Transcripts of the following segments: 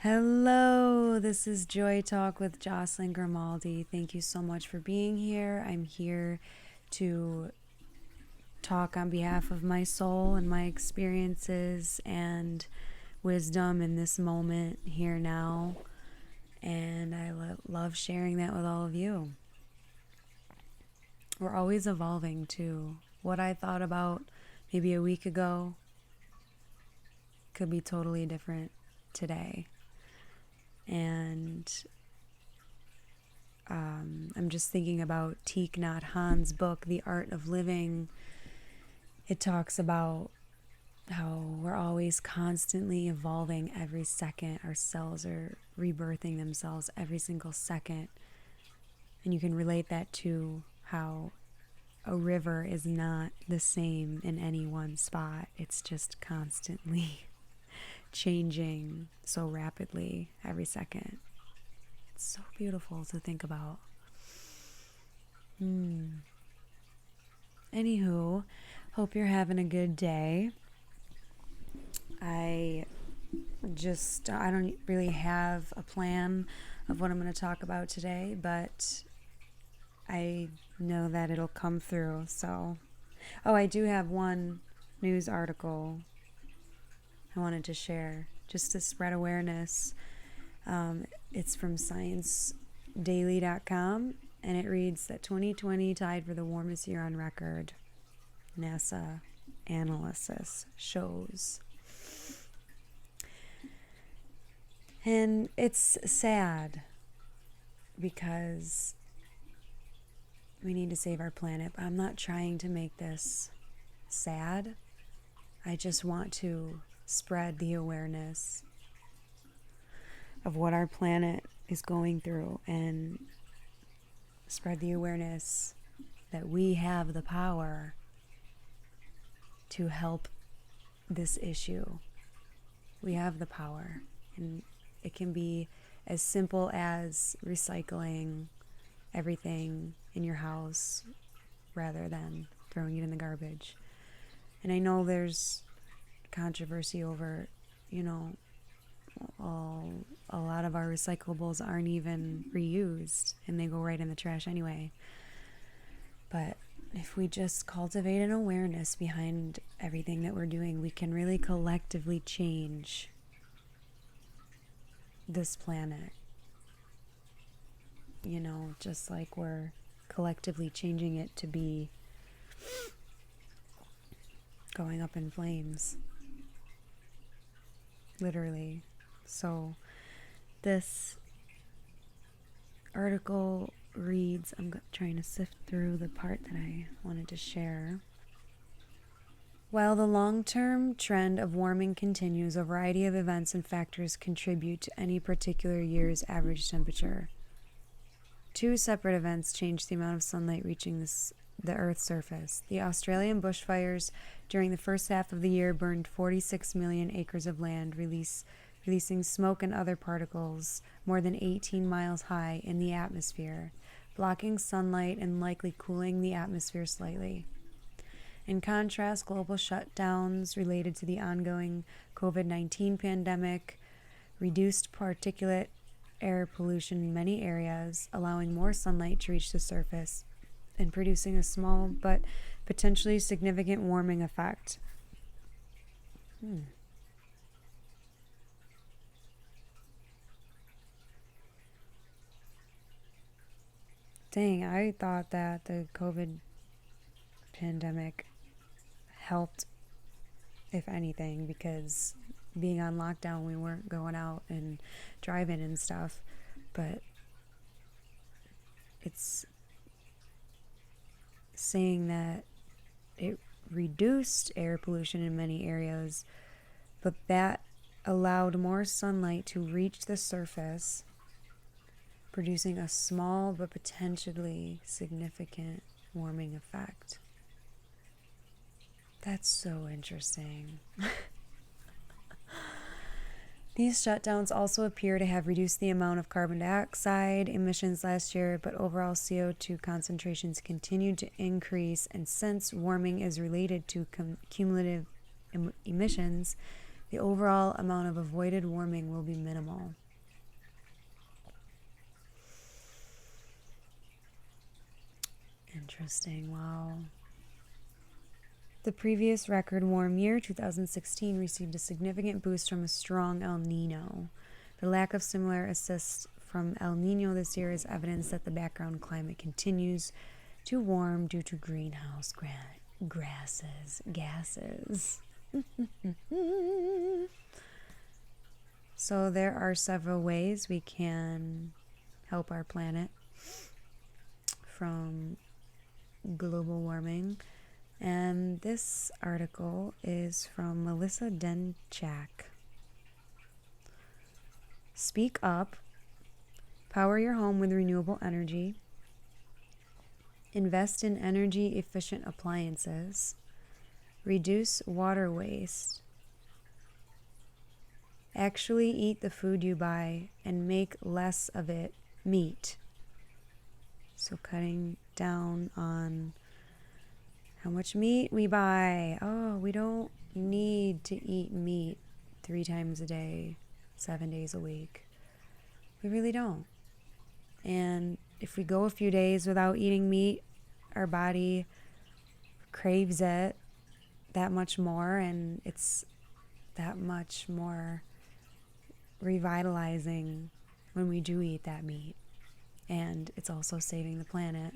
Hello, this is Joy Talk with Jocelyn Grimaldi. Thank you so much for being here. I'm here to talk on behalf of my soul and my experiences and wisdom in this moment here now. And I love sharing that with all of you. We're always evolving too. What I thought about maybe a week ago could be totally different today. And I'm just thinking about Thich Nhat Hanh's book, The Art of Living. It talks about how we're always constantly evolving every second. Our cells are rebirthing themselves every single second. And you can relate that to how a river is not the same in any one spot. It's just constantly changing so rapidly every second. It's so beautiful to think about. Anywho, hope you're having a good day. I don't really have a plan of what I'm going to talk about today, but I know that it'll come through. So, I do have one news article I wanted to share just to spread awareness. It's from ScienceDaily.com, and it reads that 2020 tied for the warmest year on record. NASA analysis shows. And it's sad because we need to save our planet, but I'm not trying to make this sad. I just want to spread the awareness of what our planet is going through and spread the awareness that we have the power to help this issue. We have the power, and it can be as simple as recycling everything in your house rather than throwing it in the garbage. And I know there's controversy over, a lot of our recyclables aren't even reused and they go right in the trash anyway. But if we just cultivate an awareness behind everything that we're doing, we can really collectively change this planet. Just like we're collectively changing it to be going up in flames. Literally. So this article reads, I'm trying to sift through the part that I wanted to share. While the long-term trend of warming continues, a variety of events and factors contribute to any particular year's average temperature. Two separate events change the amount of sunlight reaching the Earth's surface. The Australian bushfires during the first half of the year burned 46 million acres of land, releasing smoke and other particles more than 18 miles high in the atmosphere, blocking sunlight and likely cooling the atmosphere slightly. In contrast, global shutdowns related to the ongoing COVID-19 pandemic reduced particulate air pollution in many areas, allowing more sunlight to reach the surface and producing a small but potentially significant warming effect. Dang, I thought that the COVID pandemic helped, if anything, because being on lockdown, we weren't going out and driving and stuff, but it's saying that it reduced air pollution in many areas, but that allowed more sunlight to reach the surface, producing a small but potentially significant warming effect. That's so interesting. These shutdowns also appear to have reduced the amount of carbon dioxide emissions last year, but overall CO2 concentrations continued to increase, and since warming is related to cumulative emissions, the overall amount of avoided warming will be minimal. Interesting. Wow. The previous record warm year, 2016, received a significant boost from a strong El Nino. The lack of similar assist from El Nino this year is evidence that the background climate continues to warm due to greenhouse gases. So there are several ways we can help our planet from global warming. And this article is from Melissa Denchak. Speak up. Power your home with renewable energy. Invest in energy efficient appliances. Reduce water waste. Actually eat the food you buy and make less of it meat. So cutting down on how much meat we buy. Oh, we don't need to eat meat 3 times a day, 7 days a week. We really don't. And if we go a few days without eating meat, our body craves it that much more, and it's that much more revitalizing when we do eat that meat. And it's also saving the planet,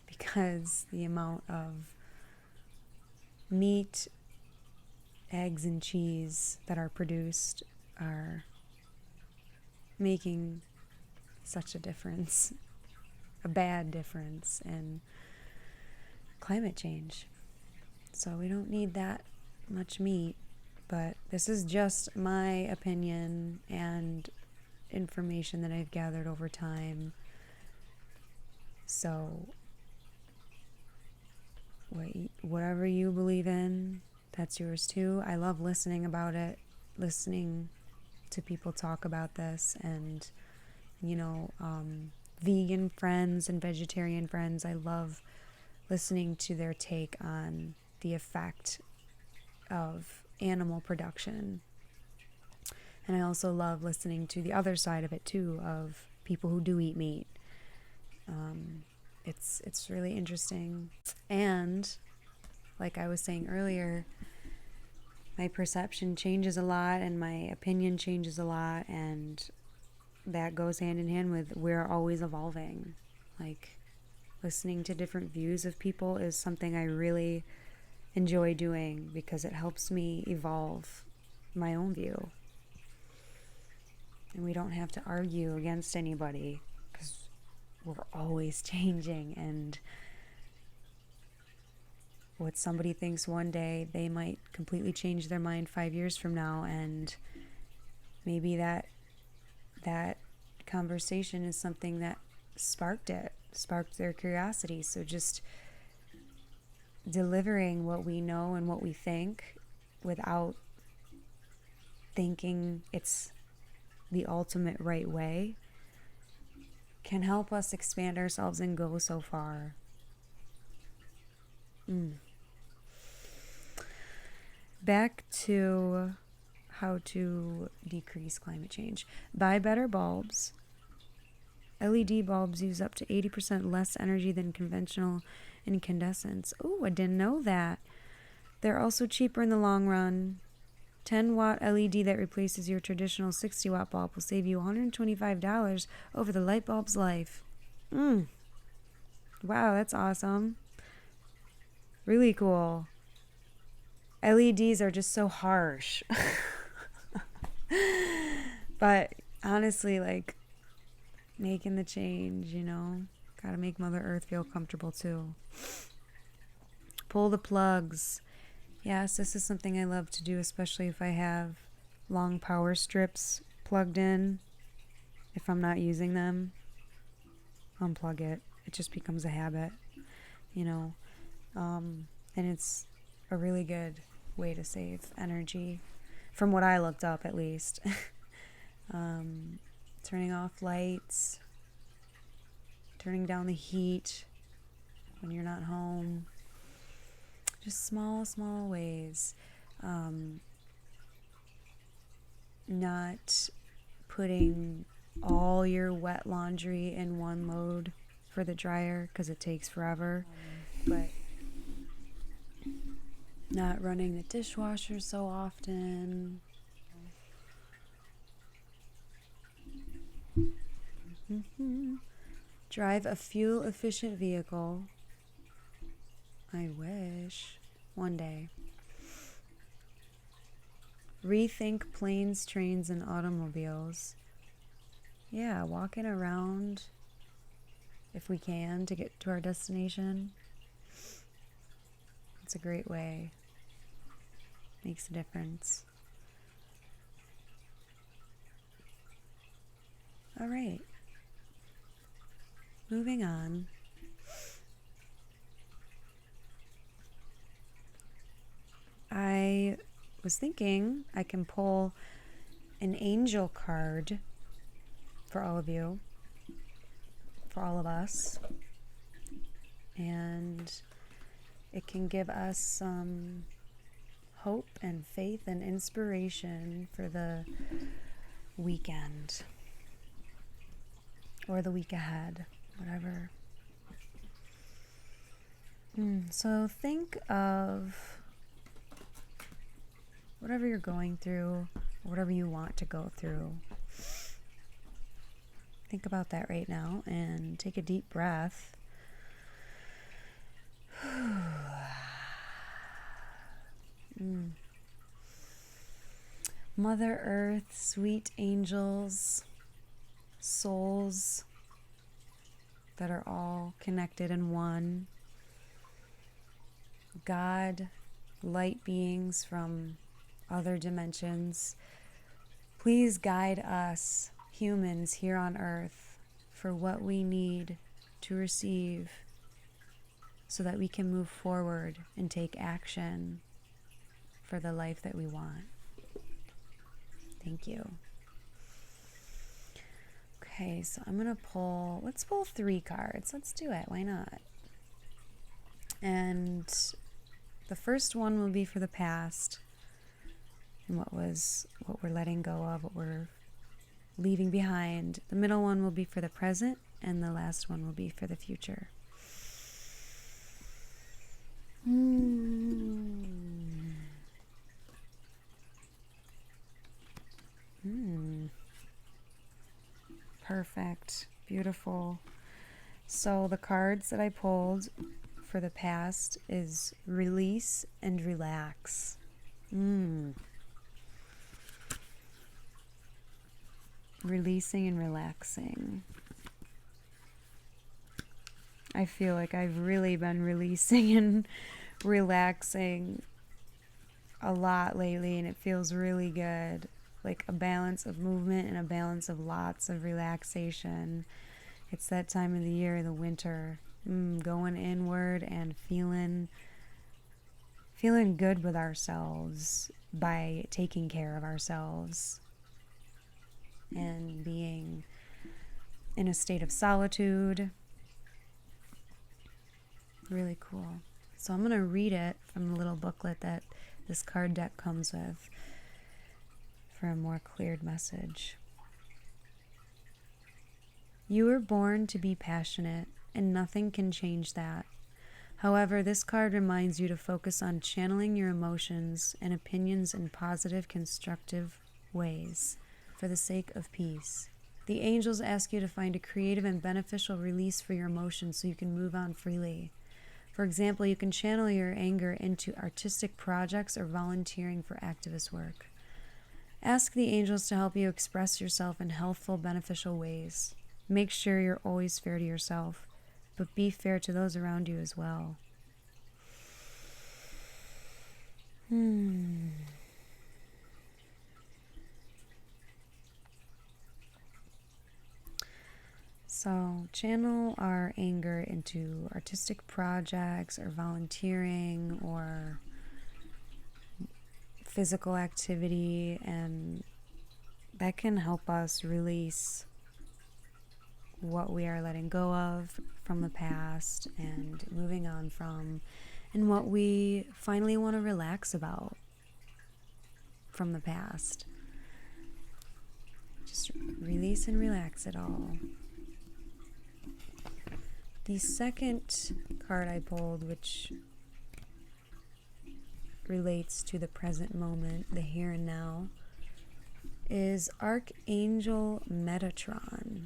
because the amount of meat, eggs, and cheese that are produced are making such a difference, a bad difference in climate change. So we don't need that much meat, but this is just my opinion and information that I've gathered over time. So whatever you believe in, that's yours too. I love listening about it, listening to people talk about this, and vegan friends and vegetarian friends, I love listening to their take on the effect of animal production. And I also love listening to the other side of it too, of people who do eat meat. It's really interesting. And like I was saying earlier, my perception changes a lot and my opinion changes a lot, and that goes hand in hand with we're always evolving. Like, listening to different views of people is something I really enjoy doing, because it helps me evolve my own view. And we don't have to argue against anybody, because we're always changing, and what somebody thinks one day, they might completely change their mind 5 years from now, and maybe that conversation is something that sparked their curiosity. So just delivering what we know and what we think without thinking it's the ultimate right way can help us expand ourselves and go so far. Back to how to decrease climate change. Buy better bulbs. LED bulbs use up to 80% less energy than conventional incandescents. Oh, I didn't know that. They're also cheaper in the long run. 10-watt LED that replaces your traditional 60-watt bulb will save you $125 over the light bulb's life. Wow, that's awesome. Really cool. LEDs are just so harsh. But honestly, like, making the change, gotta make Mother Earth feel comfortable too. Pull the plugs. Yes, this is something I love to do, especially if I have long power strips plugged in. If I'm not using them, unplug it. It just becomes a habit, and it's a really good way to save energy, from what I looked up at least. Turning off lights, turning down the heat when you're not home. Just small ways. not putting all your wet laundry in one load for the dryer because it takes forever, but not running the dishwasher so often. Drive a fuel-efficient vehicle. I wish. One day. Rethink planes, trains, and automobiles. Yeah, walking around if we can to get to our destination. It's a great way. Makes a difference. All right. Moving on. I was thinking I can pull an angel card for all of you, for all of us, and it can give us some hope and faith and inspiration for the weekend or the week ahead, whatever. So think of whatever you're going through, whatever you want to go through. Think about that right now and take a deep breath. Mother Earth, sweet angels, souls that are all connected in one. God, light beings from other dimensions. Please guide us, humans here on Earth, for what we need to receive so that we can move forward and take action for the life that we want. Thank you. Okay, so I'm going to let's pull 3 cards. Let's do it. Why not? And the first one will be for the past and what we're letting go of, what we're leaving behind. The middle one will be for the present, and the last one will be for the future. Perfect. Beautiful. So the cards that I pulled for the past is release and relax. Releasing and relaxing. I feel like I've really been releasing and relaxing a lot lately, and it feels really good. Like a balance of movement and a balance of lots of relaxation. It's that time of the year, the winter, going inward and feeling good with ourselves by taking care of ourselves and being in a state of solitude. Really cool. So I'm going to read it from the little booklet that this card deck comes with for a more cleared message. You were born to be passionate, and nothing can change that. However, this card reminds you to focus on channeling your emotions and opinions in positive, constructive ways for the sake of peace. The angels ask you to find a creative and beneficial release for your emotions so you can move on freely. For example, you can channel your anger into artistic projects or volunteering for activist work. Ask the angels to help you express yourself in healthful, beneficial ways. Make sure you're always fair to yourself, but be fair to those around you as well. So, channel our anger into artistic projects or volunteering or physical activity, and that can help us release what we are letting go of from the past and moving on from, and what we finally want to relax about from the past. release and relax it all. The second card I pulled, which relates to the present moment, the here and now, is Archangel Metatron.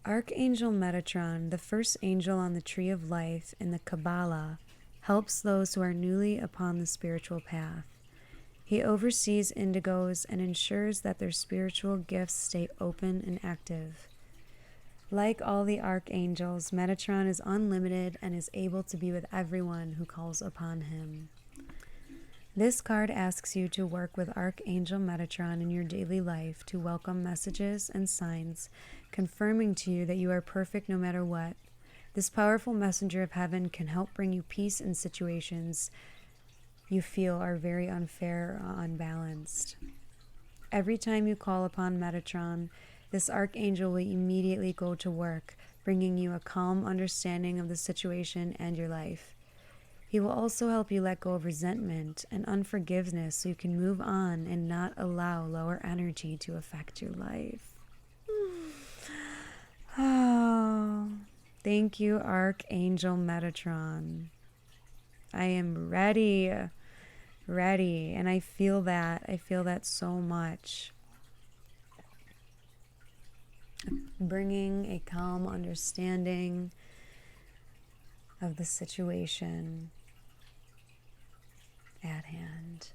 Archangel Metatron, the first angel on the tree of life in the Kabbalah, helps those who are newly upon the spiritual path. He oversees indigos and ensures that their spiritual gifts stay open and active. Like all the archangels, Metatron is unlimited and is able to be with everyone who calls upon him. This card asks you to work with Archangel Metatron in your daily life to welcome messages and signs confirming to you that you are perfect no matter what. This powerful messenger of heaven can help bring you peace in situations you feel are very unfair or unbalanced. Every time you call upon Metatron, this archangel will immediately go to work, bringing you a calm understanding of the situation and your life. He will also help you let go of resentment and unforgiveness so you can move on and not allow lower energy to affect your life. Oh, thank you, Archangel Metatron. I am ready, and I feel that. I feel that so much. Bringing a calm understanding of the situation at hand.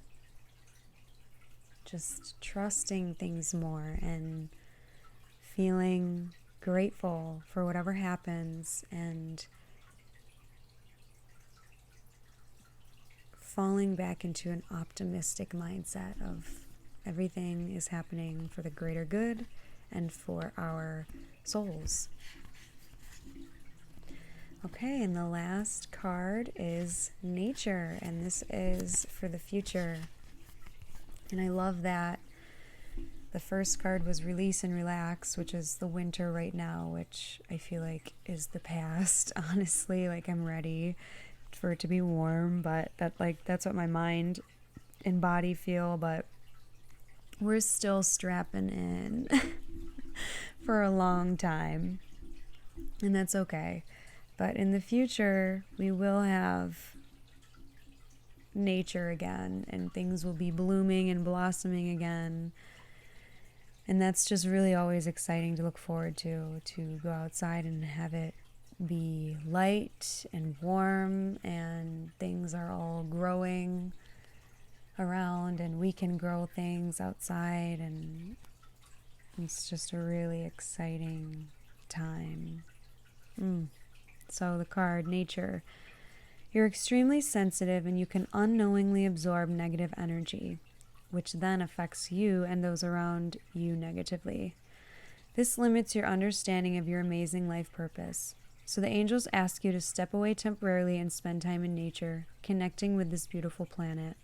Just trusting things more and feeling grateful for whatever happens and falling back into an optimistic mindset of everything is happening for the greater good and for our souls. Okay, and the last card is nature, and this is for the future. And I love that the first card was release and relax, which is the winter right now, which I feel like is the past, honestly. Like, I'm ready for it to be warm, but that's what my mind and body feel, but we're still strapping in for a long time, and that's okay. But in the future, we will have nature again, and things will be blooming and blossoming again. And that's just really always exciting to look forward to go outside and have it be light and warm, and things are all growing around, and we can grow things outside, and it's just a really exciting time. So the card, nature. You're extremely sensitive and you can unknowingly absorb negative energy, which then affects you and those around you negatively. This limits your understanding of your amazing life purpose. So the angels ask you to step away temporarily and spend time in nature, connecting with this beautiful planet.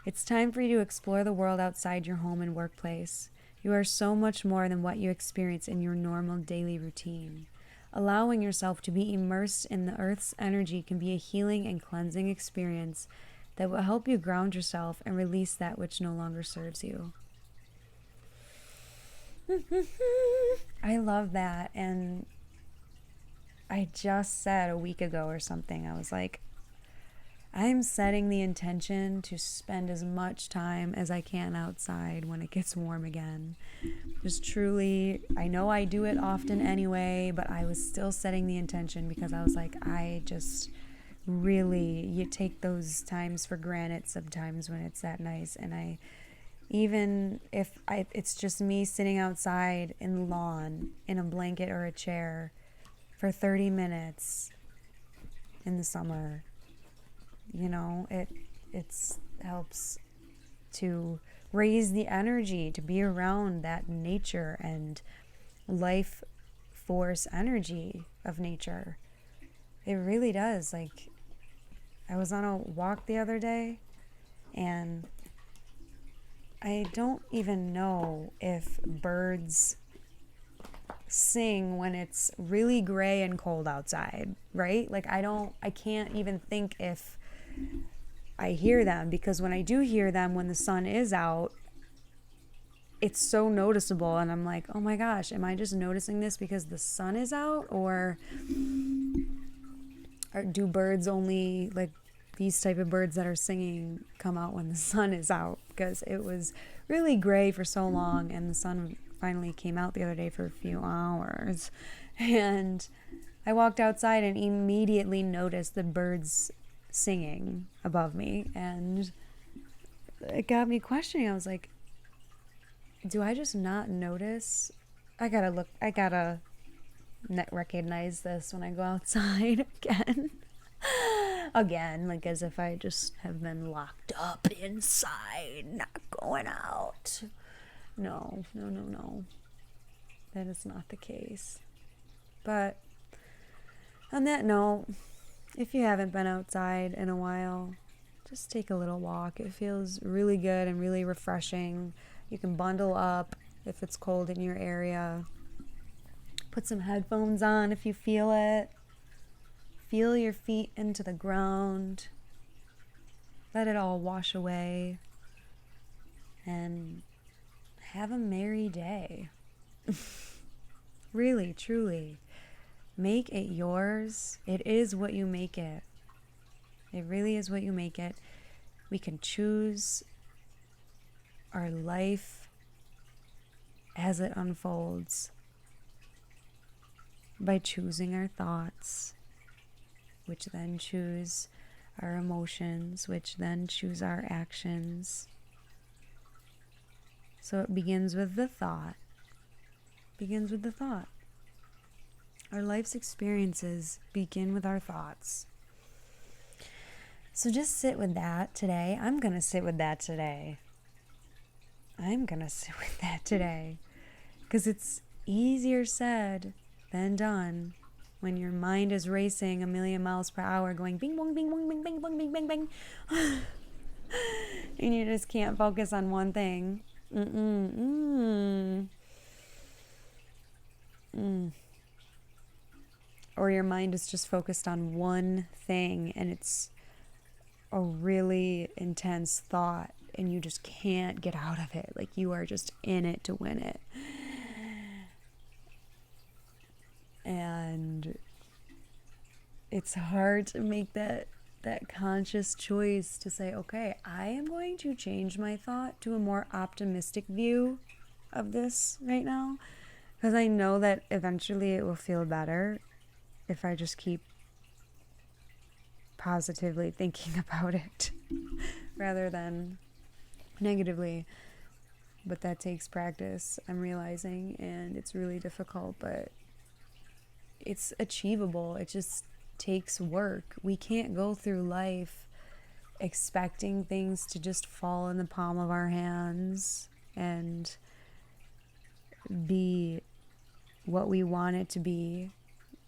It's time for you to explore the world outside your home and workplace. You are so much more than what you experience in your normal daily routine. Allowing yourself to be immersed in the earth's energy can be a healing and cleansing experience that will help you ground yourself and release that which no longer serves you. I love that. And I just said a week ago or something, I was like, I'm setting the intention to spend as much time as I can outside when it gets warm again. Just truly, I know I do it often anyway, but I was still setting the intention because I was like, I just really, you take those times for granted sometimes when it's that nice. And even if it's just me sitting outside in the lawn in a blanket or a chair for 30 minutes in the summer, you know, it helps to raise the energy to be around that nature and life force energy of nature. It really does. Like, I was on a walk the other day, and I don't even know if birds sing when it's really gray and cold outside, right? Like, I can't even think if I hear them, because when I do hear them when the sun is out, it's so noticeable, and I'm like, oh my gosh, am I just noticing this because the sun is out, or do birds only, like these type of birds that are singing, come out when the sun is out? Because it was really gray for so long, and the sun finally came out the other day for a few hours, and I walked outside and immediately noticed the birds singing above me, and it got me questioning. I was like, do I just not notice? I gotta recognize this when I go outside again, like as if I just have been locked up inside, not going out. No. That is not the case. But on that note, if you haven't been outside in a while, just take a little walk. It feels really good and really refreshing. You can bundle up if it's cold in your area. Put some headphones on if you feel it. Feel your feet into the ground. Let it all wash away. And have a merry day. Really, truly. Make it yours. It is what you make it. It really is what you make it. We can choose our life as it unfolds by choosing our thoughts, which then choose our emotions, which then choose our actions. So it begins with the thought. Our life's experiences begin with our thoughts. So just sit with that today. I'm going to sit with that today. Because it's easier said than done when your mind is racing a million miles per hour, going bing, bong, bing, bong, bing, bing, bong, bing, bing, bing. And you just can't focus on one thing. Or your mind is just focused on one thing, and it's a really intense thought, and you just can't get out of it. Like you are just in it to win it. And it's hard to make that conscious choice to say, okay, I am going to change my thought to a more optimistic view of this right now, because I know that eventually it will feel better if I just keep positively thinking about it rather than negatively. But that takes practice, I'm realizing, and it's really difficult, but it's achievable. It just takes work. We can't go through life expecting things to just fall in the palm of our hands and be what we want it to be.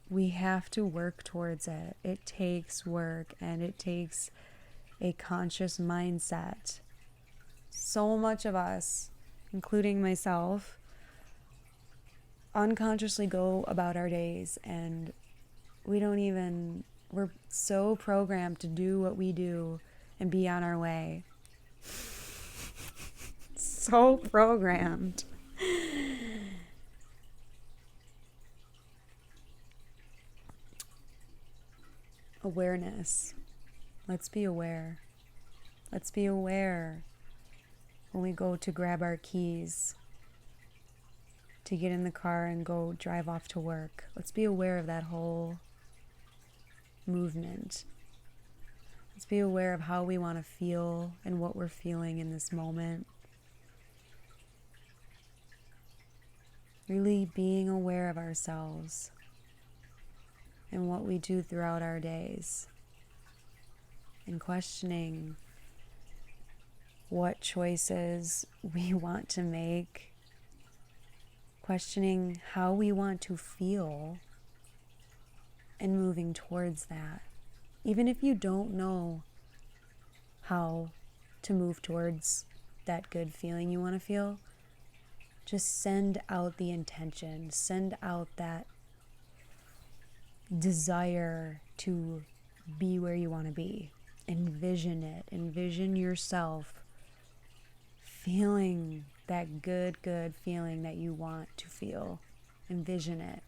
We have to work towards it. It takes work, and it takes a conscious mindset. So much of us, including myself, unconsciously go about our days, and we're so programmed to do what we do and be on our way. So programmed. Awareness. Let's be aware. Let's be aware when we go to grab our keys to get in the car and go drive off to work. Let's be aware of that whole movement. Let's be aware of how we want to feel and what we're feeling in this moment. Really being aware of ourselves and what we do throughout our days, and questioning what choices we want to make, questioning how we want to feel, and moving towards that. Even if you don't know how to move towards that good feeling you want to feel, just send out the intention, send out that desire to be where you want to be. Envision it. Envision yourself feeling that good feeling that you want to feel. Envision it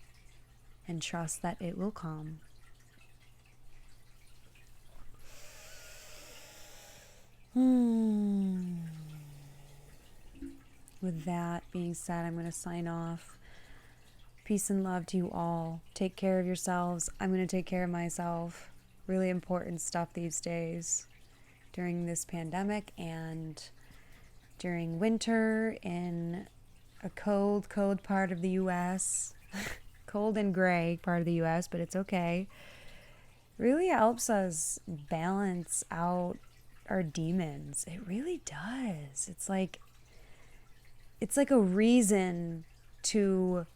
and trust that it will come. With that being said, I'm going to sign off. Peace and love to you all. Take care of yourselves. I'm going to take care of myself. Really important stuff these days during this pandemic and during winter in a cold part of the U.S. Cold and gray part of the U.S., but it's okay. Really helps us balance out our demons. It really does. It's like a reason to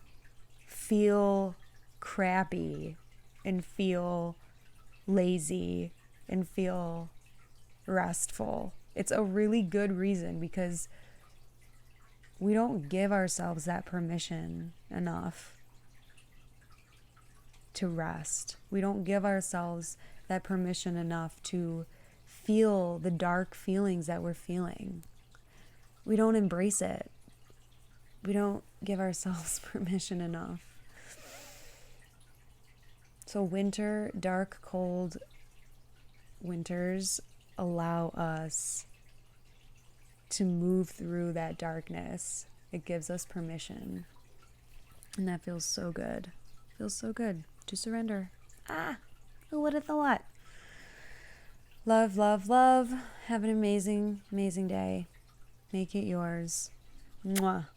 feel crappy and feel lazy and feel restful. It's a really good reason because we don't give ourselves that permission enough to rest. We don't give ourselves that permission enough to feel the dark feelings that we're feeling. We don't embrace it. We don't give ourselves permission enough. So winter, dark, cold winters allow us to move through that darkness. It gives us permission. And that feels so good. Feels so good to surrender. Who would have thought? Love, love, love. Have an amazing, amazing day. Make it yours. Mwah.